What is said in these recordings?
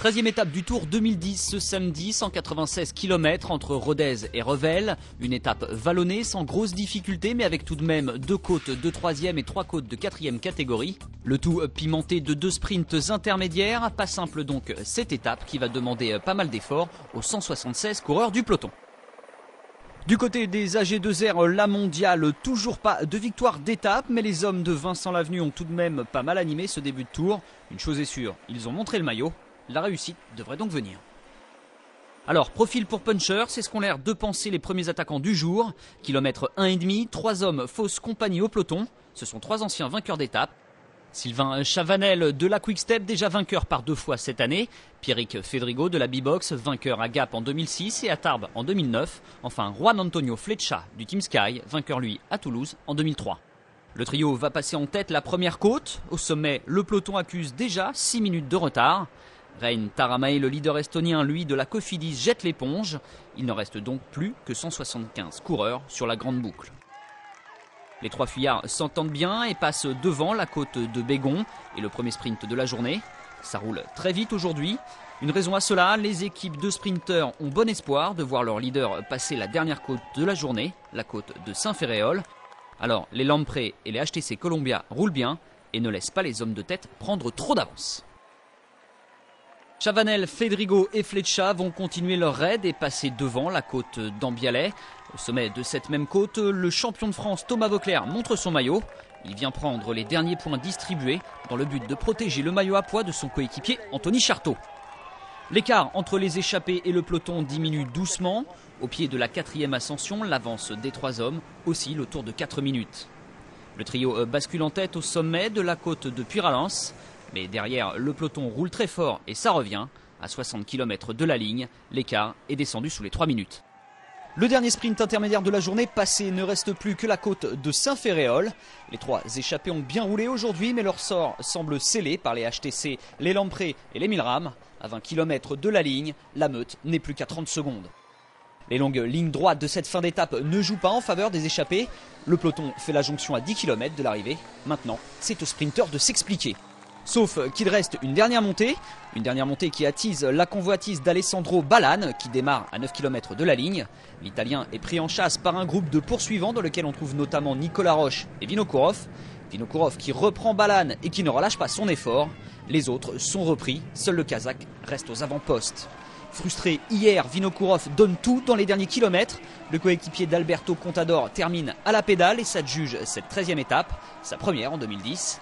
13e étape du Tour 2010 ce samedi, 196 km entre Rodez et Revel. Une étape vallonnée sans grosse difficulté mais avec tout de même 2 côtes de 3e et 3 côtes de 4e catégorie. Le tout pimenté de 2 sprints intermédiaires. Pas simple donc cette étape qui va demander pas mal d'efforts aux 176 coureurs du peloton. Du côté des AG2R, la mondiale, toujours pas de victoire d'étape, mais les hommes de Vincent Lavenu ont tout de même pas mal animé ce début de tour. Une chose est sûre, ils ont montré le maillot. La réussite devrait donc venir. Alors, profil pour puncher, c'est ce qu'ont l'air de penser les premiers attaquants du jour. Kilomètre 1,5, 3 hommes fausse compagnie au peloton. Ce sont 3 anciens vainqueurs d'étape. Sylvain Chavanel de la Quick-Step, déjà vainqueur par 2 fois cette année. Pierrick Fedrigo de la B-Box, vainqueur à Gap en 2006 et à Tarbes en 2009. Enfin, Juan Antonio Flecha du Team Sky, vainqueur lui à Toulouse en 2003. Le trio va passer en tête la première côte. Au sommet, le peloton accuse déjà 6 minutes de retard. Rein Taaramäe, le leader estonien, lui, de la Cofidis, jette l'éponge. Il ne reste donc plus que 175 coureurs sur la grande boucle. Les 3 fuyards s'entendent bien et passent devant la côte de Bégon et le premier sprint de la journée. Ça roule très vite aujourd'hui. Une raison à cela, les équipes de sprinteurs ont bon espoir de voir leur leader passer la dernière côte de la journée, la côte de Saint-Ferréol. Alors, les Lamprey et les HTC Columbia roulent bien et ne laissent pas les hommes de tête prendre trop d'avance. Chavanel, Fedrigo et Flecha vont continuer leur raid et passer devant la côte d'Ambialet. Au sommet de cette même côte, le champion de France Thomas Voeckler montre son maillot. Il vient prendre les derniers points distribués dans le but de protéger le maillot à pois de son coéquipier Anthony Charteau. L'écart entre les échappés et le peloton diminue doucement. Au pied de la 4e ascension, l'avance des 3 hommes oscille autour de 4 minutes. Le trio bascule en tête au sommet de la côte de Puyralenc. Mais derrière, le peloton roule très fort et ça revient. À 60 km de la ligne, l'écart est descendu sous les 3 minutes. Le dernier sprint intermédiaire de la journée passé, ne reste plus que la côte de Saint-Ferréol. Les 3 échappés ont bien roulé aujourd'hui, mais leur sort semble scellé par les HTC, les Lamprey et les Milram. À 20 km de la ligne, la meute n'est plus qu'à 30 secondes. Les longues lignes droites de cette fin d'étape ne jouent pas en faveur des échappés. Le peloton fait la jonction à 10 km de l'arrivée. Maintenant, c'est aux sprinteurs de s'expliquer. Sauf qu'il reste une dernière montée qui attise la convoitise d'Alessandro Ballan qui démarre à 9 km de la ligne. L'Italien est pris en chasse par un groupe de poursuivants dans lequel on trouve notamment Nicolas Roche et Vinokourov. Vinokourov qui reprend Ballan et qui ne relâche pas son effort. Les autres sont repris, seul le Kazakh reste aux avant-postes. Frustré hier, Vinokourov donne tout dans les derniers kilomètres. Le coéquipier d'Alberto Contador termine à la pédale et s'adjuge cette 13e étape, sa première en 2010.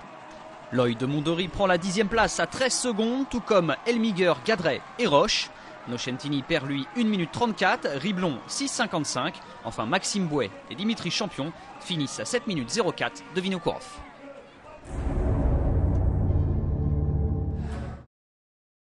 Loïc de Mondori prend la 10e place à 13 secondes, tout comme Elmiger, Gadret et Roche. Nocentini perd lui 1 minute 34, Riblon 6,55. Enfin Maxime Bouet et Dimitri Champion finissent à 7 minutes 04 de Vinokourov.